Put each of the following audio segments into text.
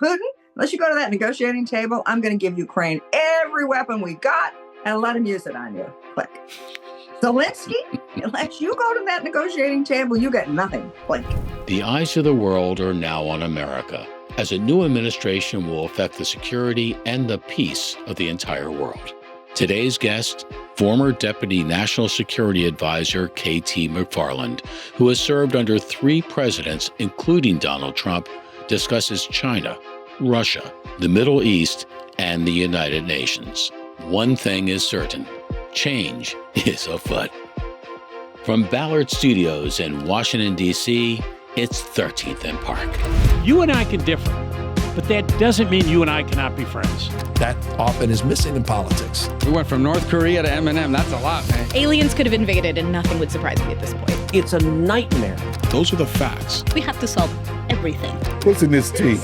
Putin, unless you go to that negotiating table, I'm going to give Ukraine every weapon we got and let him use it on you. Click. Zelensky, unless you go to that negotiating table, you get nothing. Blink. The eyes of the world are now on America, as a new administration will affect the security and the peace of the entire world. Today's guest, former Deputy National Security Advisor K.T. McFarland, who has served under 3 presidents, including Donald Trump, discusses China, Russia, the Middle East, and the United Nations. One thing is certain: change is afoot. From Ballard Studios in Washington, D.C., it's 13th and Park. You and I can differ, but that doesn't mean you and I cannot be friends. That often is missing in politics. We went from North Korea to M&M. That's a lot, man. Aliens could have invaded and nothing would surprise me at this point. It's a nightmare. Those are the facts. We have to solve everything. What's in this tea?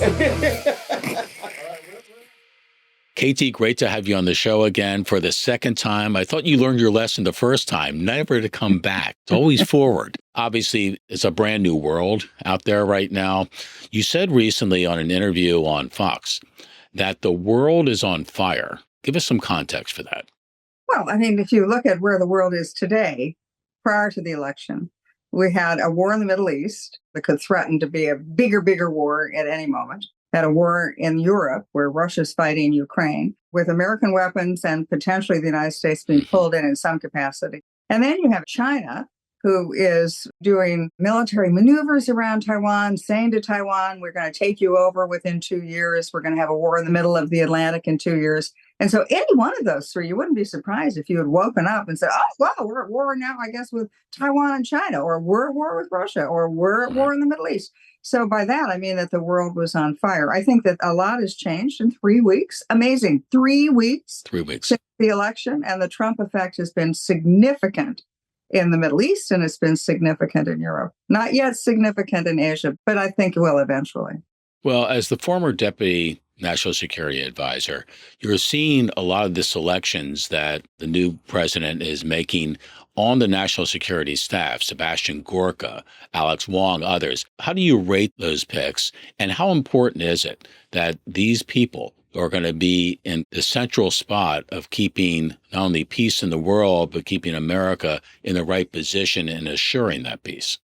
KT, great to have you on the show again for the second time. I thought you learned your lesson the first time, never to come back. It's always forward. Obviously, it's a brand new world out there right now. You said recently on an interview on Fox that the world is on fire. Give us some context for that. Well, I mean, if you look at where the world is today, prior to the election, we had a war in the Middle East that could threaten to be a bigger war at any moment. Had a war in Europe where Russia's fighting Ukraine with American weapons and potentially the United States being pulled in some capacity. And then you have China, who is doing military maneuvers around Taiwan, saying to Taiwan, we're going to take you over within 2 years. We're going to have a war in the middle of the Atlantic in 2 years. And so any one of those 3, you wouldn't be surprised if you had woken up and said, oh, wow, we're at war now, I guess, with Taiwan and China, or we're at war with Russia, or we're at war in the Middle East. So by that, I mean that the world was on fire. I think that a lot has changed in 3 weeks. Amazing. 3 weeks. 3 weeks. Since the election, and the Trump effect has been significant in the Middle East, and it's been significant in Europe. Not yet significant in Asia, but I think it will eventually. Well, as the former Deputy National Security Advisor, you're seeing a lot of the selections that the new president is making on the national security staff, Sebastian Gorka, Alex Wong, others. How do you rate those picks, and how important is it that these people are going to be in the central spot of keeping not only peace in the world, but keeping America in the right position and assuring that peace?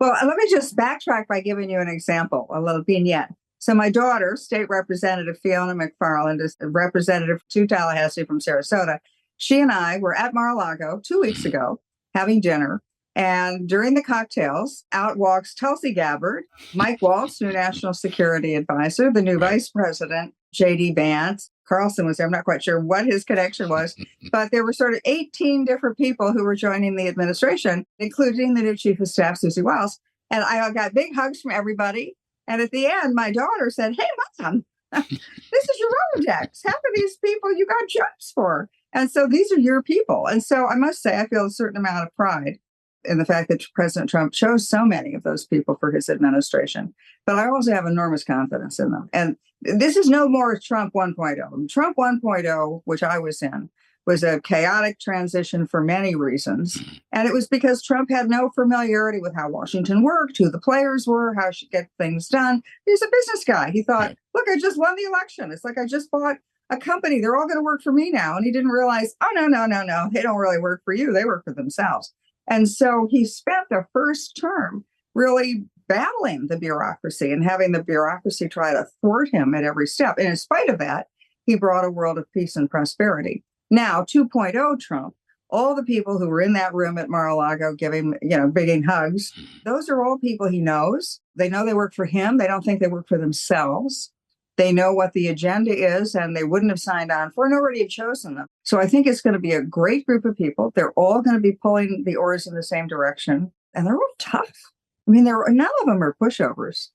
Well, let me just backtrack by giving you an example, a little vignette. So my daughter, State Representative Fiona McFarland, is a representative to Tallahassee from Sarasota. She and I were at Mar-a-Lago 2 weeks ago having dinner. And during the cocktails, out walks Tulsi Gabbard, Mike Waltz, new National Security Advisor, the new Vice President, J.D. Vance. Carlson was there. I'm not quite sure what his connection was, but there were sort of 18 different people who were joining the administration, including the new Chief of Staff, Susie Wiles. And I got big hugs from everybody. And at the end, my daughter said, hey, Mom, this is your Rolodex. Half of these people you got jobs for. And so these are your people. And so I must say, I feel a certain amount of pride in the fact that President Trump chose so many of those people for his administration. But I also have enormous confidence in them. And this is no more Trump 1.0. Trump 1.0, which I was in, was a chaotic transition for many reasons. And it was because Trump had no familiarity with how Washington worked, who the players were, how she get things done. He's a business guy. He thought, look, I just won the election. It's like I just bought a company. They're all going to work for me now. And he didn't realize, oh, no. They don't really work for you. They work for themselves. And so he spent the first term really battling the bureaucracy and having the bureaucracy try to thwart him at every step. And in spite of that, he brought a world of peace and prosperity. Now, 2.0 Trump, all the people who were in that room at Mar-a-Lago giving, bigging hugs, those are all people he knows. They know they work for him. They don't think they work for themselves. They know what the agenda is, and they wouldn't have signed on for and already had chosen them. So I think it's going to be a great group of people. They're all going to be pulling the oars in the same direction, and they're all tough. I mean, none of them are pushovers.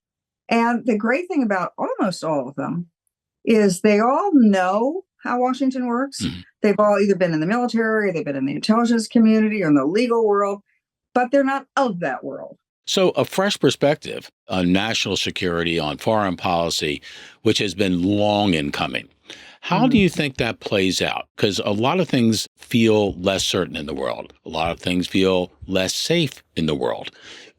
And the great thing about almost all of them is they all know how Washington works. Mm-hmm. They've all either been in the military, they've been in the intelligence community or in the legal world, but they're not of that world. So a fresh perspective on national security, on foreign policy, which has been long in coming. How do you think that plays out? Because a lot of things feel less certain in the world. A lot of things feel less safe in the world.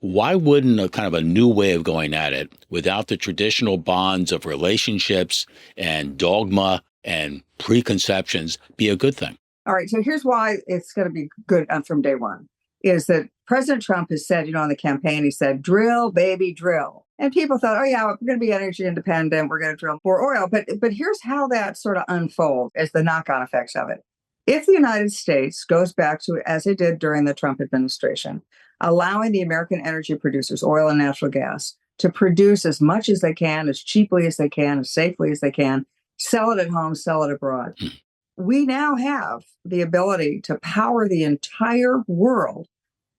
Why wouldn't a kind of a new way of going at it without the traditional bonds of relationships and dogma and preconceptions be a good thing? All right. So here's why it's going to be good from day one is that President Trump has said, on the campaign, he said, drill, baby, drill. And people thought, oh, yeah, we're going to be energy independent. We're going to drill more oil. But here's how that sort of unfolds as the knock-on effects of it. If the United States goes back to, as it did during the Trump administration, allowing the American energy producers, oil and natural gas, to produce as much as they can, as cheaply as they can, as safely as they can, sell it at home, sell it abroad. We now have the ability to power the entire world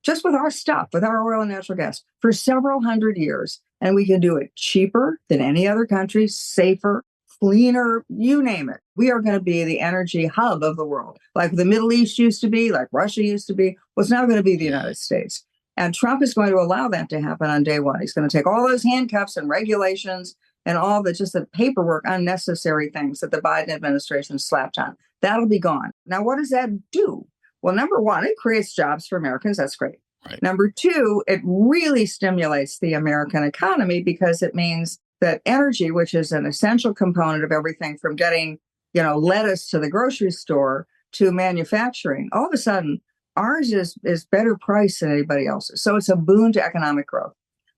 just with our stuff, with our oil and natural gas for several hundred years. And we can do it cheaper than any other country, safer, cleaner, you name it. We are going to be the energy hub of the world, like the Middle East used to be, like Russia used to be. Well, it's now going to be the United States. And Trump is going to allow that to happen on day one. He's going to take all those handcuffs and regulations and all the paperwork, unnecessary things that the Biden administration slapped on. That'll be gone. Now, what does that do? Well, number one, it creates jobs for Americans. That's great. Right. Number two, it really stimulates the American economy because it means that energy, which is an essential component of everything from getting, lettuce to the grocery store to manufacturing, all of a sudden, ours is better priced than anybody else's. So it's a boon to economic growth.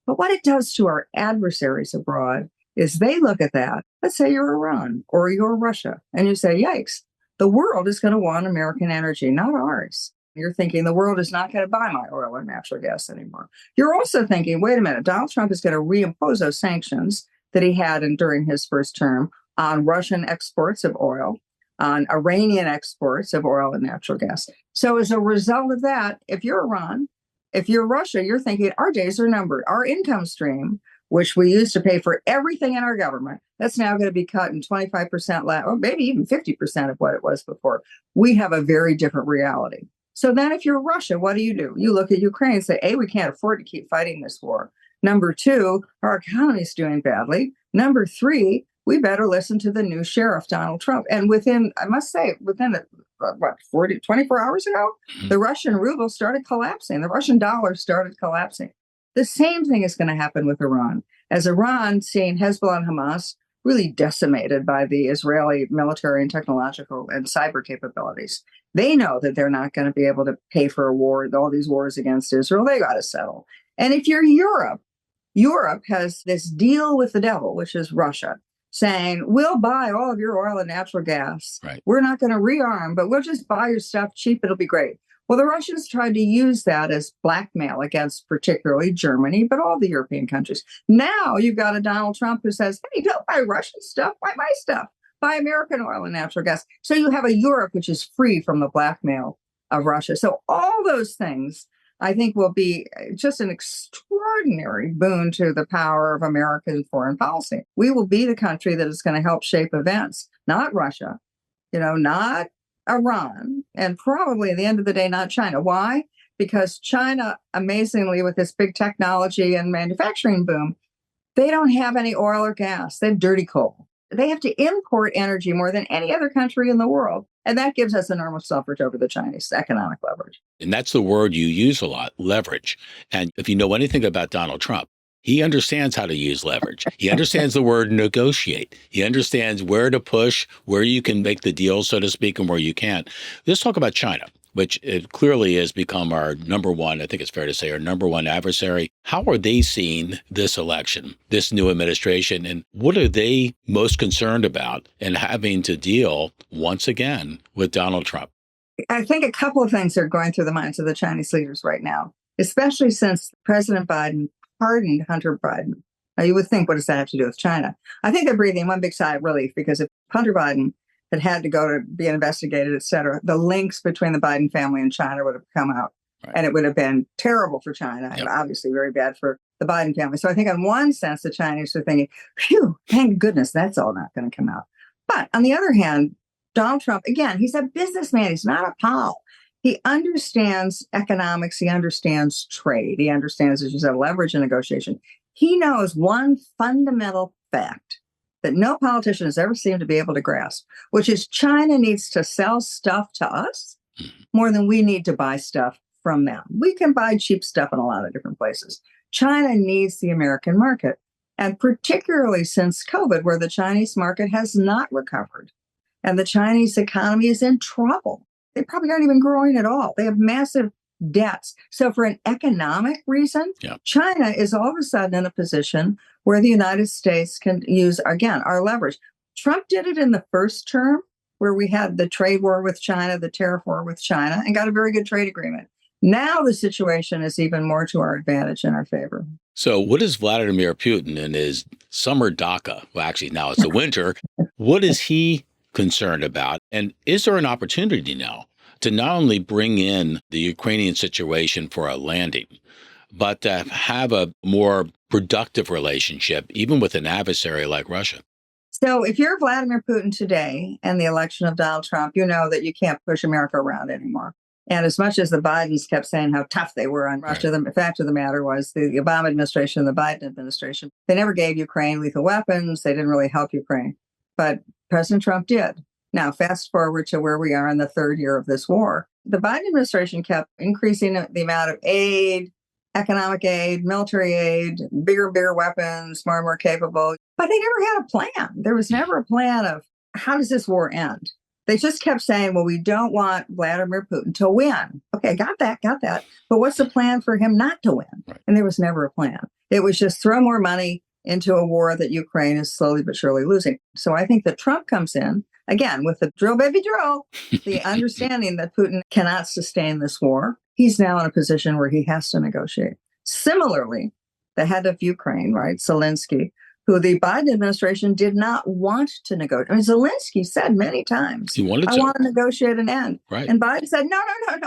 But what it does to our adversaries abroad is they look at that. Let's say you're Iran or you're Russia, and you say, yikes, the world is going to want American energy, not ours. You're thinking the world is not going to buy my oil or natural gas anymore. You're also thinking, wait a minute, Donald Trump is going to reimpose those sanctions that he had during his first term on Russian exports of oil, on Iranian exports of oil and natural gas. So as a result of that, if you're Iran, if you're Russia, you're thinking our days are numbered. Our income stream, which we used to pay for everything in our government, that's now going to be cut in 25% less, or maybe even 50% of what it was before. We have a very different reality. So then if you're Russia, what do? You look at Ukraine and say, A, we can't afford to keep fighting this war. Number two, our economy is doing badly. Number three, we better listen to the new sheriff, Donald Trump. And within 24 hours ago, the Russian ruble started collapsing. The Russian dollar started collapsing. The same thing is going to happen with Iran. As Iran, seeing Hezbollah and Hamas really decimated by the Israeli military and technological and cyber capabilities, they know that they're not going to be able to pay for a war, all these wars against Israel. They got to settle. And if you're Europe, Europe has this deal with the devil, which is Russia, saying, we'll buy all of your oil and natural gas. Right. We're not going to rearm, but we'll just buy your stuff cheap. It'll be great. Well, the Russians tried to use that as blackmail against particularly Germany, but all the European countries. Now you've got a Donald Trump who says, hey, don't buy Russian stuff, buy my stuff, buy American oil and natural gas. So you have a Europe which is free from the blackmail of Russia. So all those things, I think, will be just an extraordinary boon to the power of American foreign policy. We will be the country that is going to help shape events, not Russia, not Iran, and probably at the end of the day, not China. Why? Because China, amazingly, with this big technology and manufacturing boom, they don't have any oil or gas. They have dirty coal. They have to import energy more than any other country in the world. And that gives us enormous leverage over the Chinese, economic leverage. And that's the word you use a lot, leverage. And if you know anything about Donald Trump, he understands how to use leverage. He understands the word negotiate. He understands where to push, where you can make the deal, so to speak, and where you can't. Let's talk about China, which it clearly has become our number one, I think it's fair to say, our number one adversary. How are they seeing this election, this new administration, and what are they most concerned about in having to deal once again with Donald Trump? I think a couple of things are going through the minds of the Chinese leaders right now, especially since President Biden pardoned Hunter Biden. Now, you would think, what does that have to do with China? I think they're breathing one big sigh of relief because if Hunter Biden had to go to be investigated, et cetera, the links between the Biden family and China would have come out. Right. And it would have been terrible for China and obviously very bad for the Biden family. So I think in one sense, the Chinese are thinking, phew, thank goodness that's all not going to come out. But on the other hand, Donald Trump, again, he's a businessman. He's not a pal. He understands economics. He understands trade. He understands, as you said, leverage and negotiation. He knows one fundamental fact that no politician has ever seemed to be able to grasp, which is China needs to sell stuff to us more than we need to buy stuff from them. We can buy cheap stuff in a lot of different places. China needs the American market, and particularly since COVID, where the Chinese market has not recovered and the Chinese economy is in trouble. They probably aren't even growing at all. They have massive debts. So for an economic reason, China is all of a sudden in a position where the United States can use, again, our leverage. Trump did it in the first term, where we had the trade war with China, the tariff war with China, and got a very good trade agreement. Now the situation is even more to our advantage and our favor. So what is Vladimir Putin in his summer dacha? Well, actually, now it's the winter. What is he concerned about? And is there an opportunity now to not only bring in the Ukrainian situation for a landing, but to have a more productive relationship, even with an adversary like Russia? So if you're Vladimir Putin today and the election of Donald Trump, you know that you can't push America around anymore. And as much as the Bidens kept saying how tough they were on Russia, the fact of the matter was the Obama administration and the Biden administration, they never gave Ukraine lethal weapons. They didn't really help Ukraine. But President Trump did. Now, fast forward to where we are in the third year of this war. The Biden administration kept increasing the amount of aid, economic aid, military aid, bigger and bigger weapons, more and more capable. But they never had a plan. There was never a plan of how does this war end? They just kept saying, well, we don't want Vladimir Putin to win. Okay, got that. But what's the plan for him not to win? Right. And there was never a plan. It was just throw more money into a war that Ukraine is slowly but surely losing. So I think that Trump comes in, again, with the drill, baby, drill, the understanding that Putin cannot sustain this war. He's now in a position where he has to negotiate. Similarly, the head of Ukraine, right, Zelensky, who the Biden administration did not want to negotiate. I mean, Zelensky said many times, He wanted I to. want to negotiate an end. Right. And Biden said, no,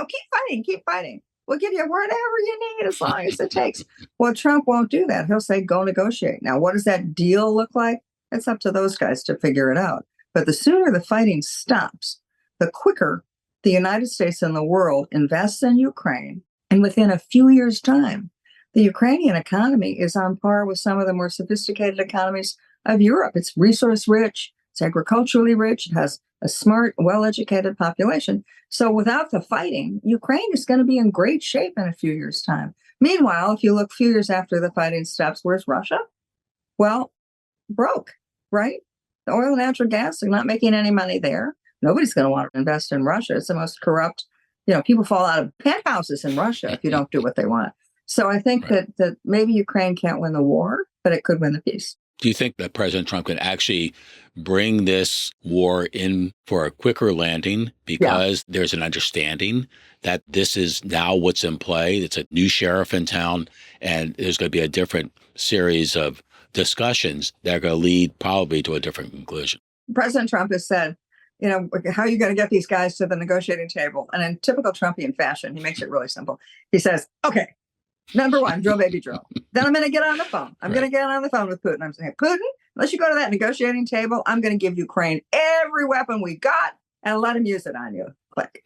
keep fighting. We'll give you whatever you need as long as it takes. Well, Trump won't do that. He'll say, go negotiate. Now, what does that deal look like? It's up to those guys to figure it out. But the sooner the fighting stops, the quicker the United States and the world invests in Ukraine. And within a few years' time, the Ukrainian economy is on par with some of the more sophisticated economies of Europe. It's resource rich, it's agriculturally rich, it has a smart, well-educated population. So without the fighting, Ukraine is going to be in great shape in a few years' time. Meanwhile, if you look a few years after the fighting stops, where's Russia? Well, broke, right? The oil and natural gas, they're not making any money there. Nobody's going to want to invest in Russia. It's the most corrupt, people fall out of penthouses in Russia if you don't do what they want. So I think that maybe Ukraine can't win the war, but it could win the peace. Do you think that President Trump can actually bring this war in for a quicker landing because there's an understanding that this is now what's in play? It's a new sheriff in town, and there's going to be a different series of discussions that are going to lead probably to a different conclusion. President Trump has said, how are you going to get these guys to the negotiating table? And in typical Trumpian fashion, he makes it really simple. He says, okay, number one, drill, baby, drill. Then I'm going to get on the phone. I'm going to get on the phone with Putin. I'm saying, Putin, unless you go to that negotiating table, I'm going to give Ukraine every weapon we got and let him use it on you. Click.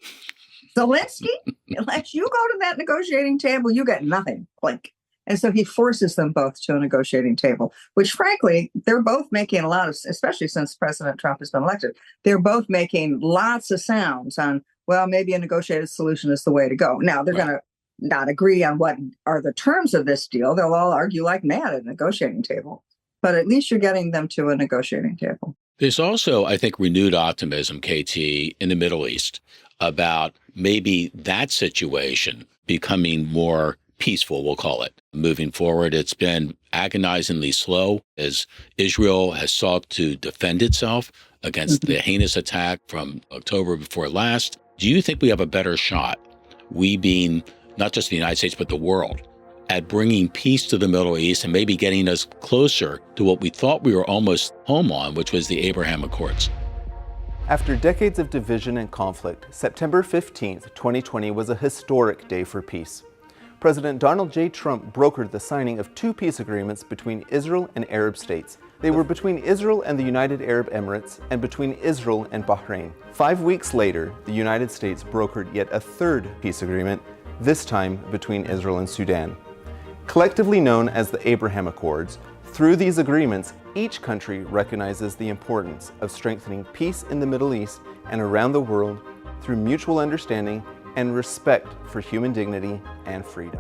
Zelensky, unless you go to that negotiating table, you get nothing. Click. And so he forces them both to a negotiating table, which frankly, they're both making a lot of, especially since President Trump has been elected, they're both making lots of sounds on, well, maybe a negotiated solution is the way to go. Now, they're going to not agree on what are the terms of this deal. They'll all argue like mad at a negotiating table. But at least you're getting them to a negotiating table. There's also, I think, renewed optimism, KT, in the Middle East about maybe that situation becoming more peaceful, we'll call it. Moving forward, it's been agonizingly slow as Israel has sought to defend itself against the heinous attack from October before last. Do you think we have a better shot, we being not just the United States, but the world, at bringing peace to the Middle East and maybe getting us closer to what we thought we were almost home on, which was the Abraham Accords? After decades of division and conflict, September 15th, 2020 was a historic day for peace. President Donald J. Trump brokered the signing of two peace agreements between Israel and Arab states. They were between Israel and the United Arab Emirates and between Israel and Bahrain. 5 weeks later, the United States brokered yet a third peace agreement, this time between Israel and Sudan. Collectively known as the Abraham Accords, through these agreements, each country recognizes the importance of strengthening peace in the Middle East and around the world through mutual understanding and respect for human dignity and freedom.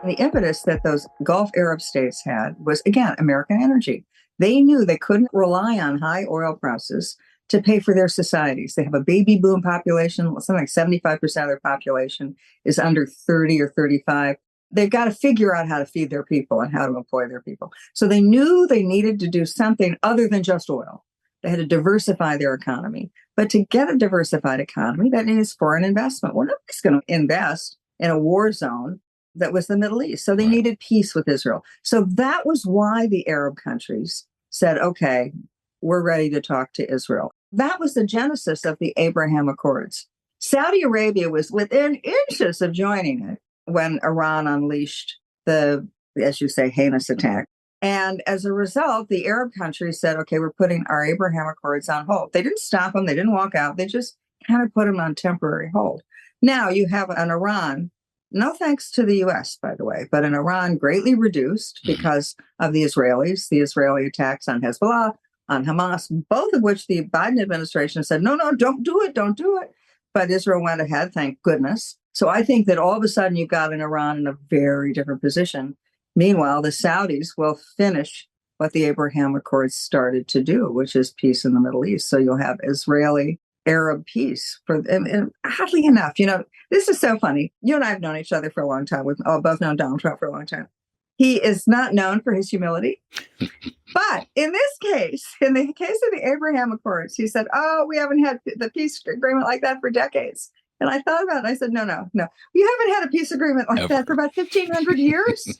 The impetus that those Gulf Arab states had was, again, American energy. They knew they couldn't rely on high oil prices to pay for their societies. They have a baby boom population. Something like 75% of their population is under 30 or 35. They've got to figure out how to feed their people and how to employ their people. So they knew they needed to do something other than just oil. They had to diversify their economy. But to get a diversified economy, that needs foreign investment. Well, nobody's going to invest in a war zone that was the Middle East. So they needed peace with Israel. So that was why the Arab countries said, okay, we're ready to talk to Israel. That was the genesis of the Abraham Accords. Saudi Arabia was within inches of joining it when Iran unleashed the, as you say, heinous attack. And as a result, the Arab countries said, okay, we're putting our Abraham Accords on hold. They didn't stop them. They didn't walk out. They just kind of put them on temporary hold. Now you have an Iran, no thanks to the U.S., by the way, but an Iran greatly reduced because of the Israelis, the Israeli attacks on Hezbollah, on Hamas, both of which the Biden administration said, no, don't do it, don't do it. But Israel went ahead, thank goodness. So I think that all of a sudden you've got an Iran in a very different position. Meanwhile, the Saudis will finish what the Abraham Accords started to do, which is peace in the Middle East. So you'll have Israeli-Arab peace. And oddly enough, this is so funny. You and I have known each other for a long time. We've both known Donald Trump for a long time. He is not known for his humility. But in this case, in the case of the Abraham Accords, he said, we haven't had the peace agreement like that for decades. And I thought about it. I said, no. You haven't had a peace agreement like that for about 1,500 years.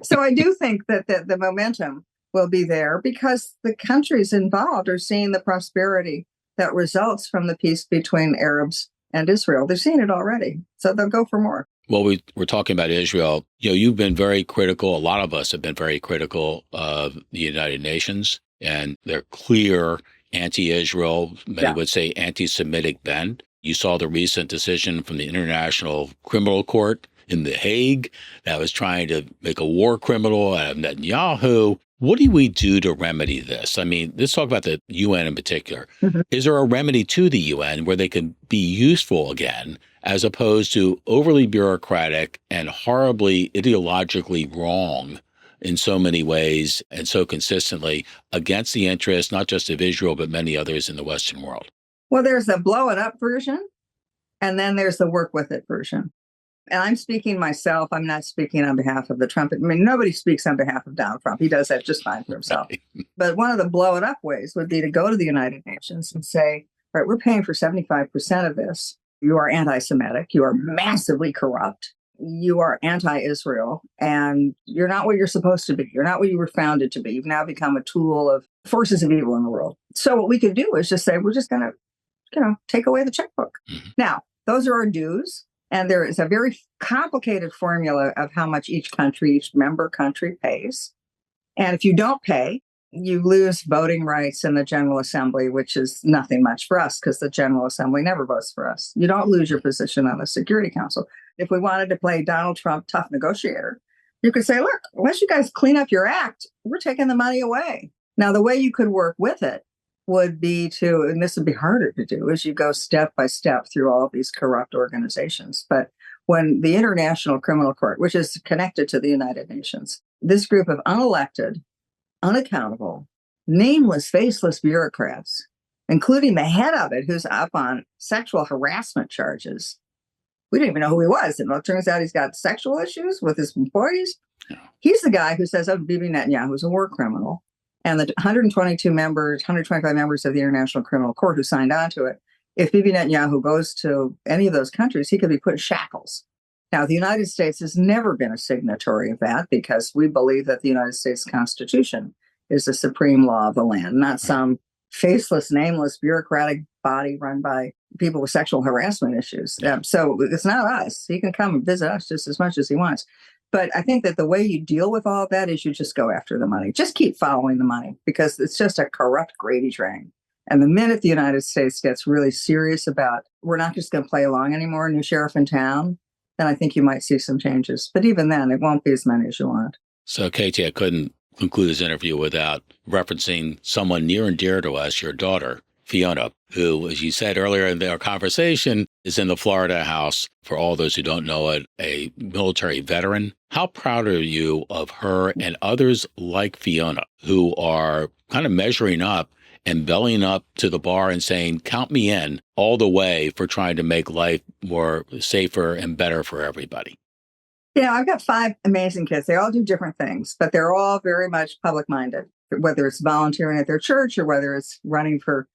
So I do think that the momentum will be there because the countries involved are seeing the prosperity that results from the peace between Arabs and Israel. They're seeing it already. So they'll go for more. Well, we're talking about Israel. You've been very critical. A lot of us have been very critical of the United Nations and their clear anti-Israel, many would say anti-Semitic bent. You saw the recent decision from the International Criminal Court in The Hague that was trying to make a war criminal out of Netanyahu. What do we do to remedy this? I mean, let's talk about the UN in particular. Mm-hmm. Is there a remedy to the UN where they can be useful again, as opposed to overly bureaucratic and horribly ideologically wrong in so many ways and so consistently against the interests, not just of Israel, but many others in the Western world? Well, there's the blow it up version, and then there's the work with it version. And I'm speaking myself. I'm not speaking on behalf of the Trump. I mean, nobody speaks on behalf of Donald Trump. He does that just fine for himself. Right. But one of the blow it up ways would be to go to the United Nations and say, all right, we're paying for 75% of this. You are anti-Semitic. You are massively corrupt. You are anti-Israel. And you're not what you're supposed to be. You're not what you were founded to be. You've now become a tool of forces of evil in the world. So what we could do is just say, we're just going to take away the checkbook. Mm-hmm. Now, those are our dues. And there is a very complicated formula of how much each member country pays. And if you don't pay, you lose voting rights in the General Assembly, which is nothing much for us because the General Assembly never votes for us. You don't lose your position on the Security Council. If we wanted to play Donald Trump tough negotiator, you could say, look, unless you guys clean up your act, we're taking the money away. Now, the way you could work with it would be to, and this would be harder to do, is you go step by step through all of these corrupt organizations. But when the International Criminal Court, which is connected to the United Nations, this group of unelected, unaccountable, nameless, faceless bureaucrats, including the head of it, who's up on sexual harassment charges. We didn't even know who he was. And it turns out he's got sexual issues with his employees. He's the guy who says, Bibi Netanyahu is a war criminal. And the 125 members of the International Criminal Court who signed on to it, if Bibi Netanyahu goes to any of those countries, he could be put in shackles. Now, the United States has never been a signatory of that because we believe that the United States Constitution is the supreme law of the land, not some faceless, nameless, bureaucratic body run by people with sexual harassment issues. So it's not us. He can come and visit us just as much as he wants. But I think that the way you deal with all of that is you just go after the money. Just keep following the money because it's just a corrupt gravy train. And the minute the United States gets really serious about, we're not just going to play along anymore, new sheriff in town, then I think you might see some changes. But even then, it won't be as many as you want. So, Katie, I couldn't conclude this interview without referencing someone near and dear to us, your daughter, Fiona, who, as you said earlier in our conversation, is in the Florida House. For all those who don't know it, a military veteran. How proud are you of her and others like Fiona who are kind of measuring up and bellying up to the bar and saying, count me in all the way for trying to make life more safer and better for everybody? Yeah, I've got 5 amazing kids. They all do different things, but they're all very much public-minded, whether it's volunteering at their church or whether it's running for,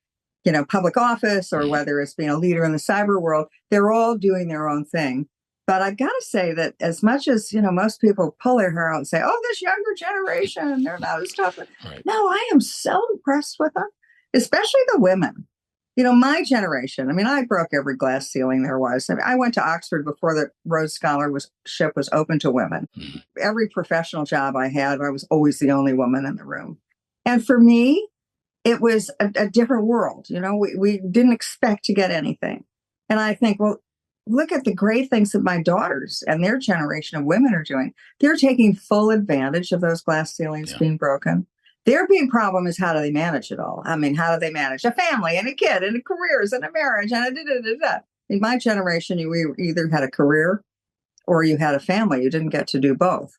public office or whether it's being a leader in the cyber world. They're all doing their own thing. But I've got to say that as much as, most people pull their hair out and say, oh, this younger generation, they're not as tough. Right. No, I am so impressed with them, especially the women. My generation, I broke every glass ceiling there was. I went to Oxford before the Rhodes Scholarship was open to women. Mm-hmm. Every professional job I had, I was always the only woman in the room. And for me, it was a different world. We didn't expect to get anything. And I think, well, look at the great things that my daughters and their generation of women are doing. They're taking full advantage of those glass ceilings being broken. Their big problem is how do they manage it all? How do they manage a family and a kid and careers and a marriage and a da-da-da-da? In my generation, you either had a career or you had a family. You didn't get to do both.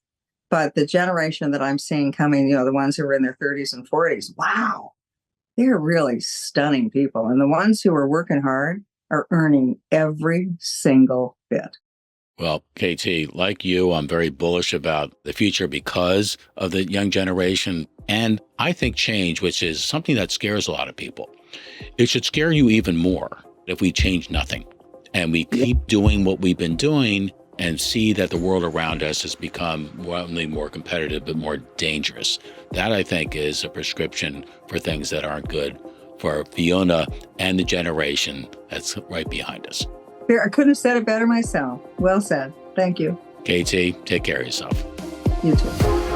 But the generation that I'm seeing coming, the ones who are in their 30s and 40s, wow, they're really stunning people. And the ones who are working hard are earning every single bit. Well, KT, like you, I'm very bullish about the future because of the young generation. And I think change, which is something that scares a lot of people, it should scare you even more if we change nothing and we keep doing what we've been doing and see that the world around us has become not only more competitive, but more dangerous. That, I think, is a prescription for things that aren't good for Fiona and the generation that's right behind us. I couldn't have said it better myself. Well said. Thank you. KT, take care of yourself. You too.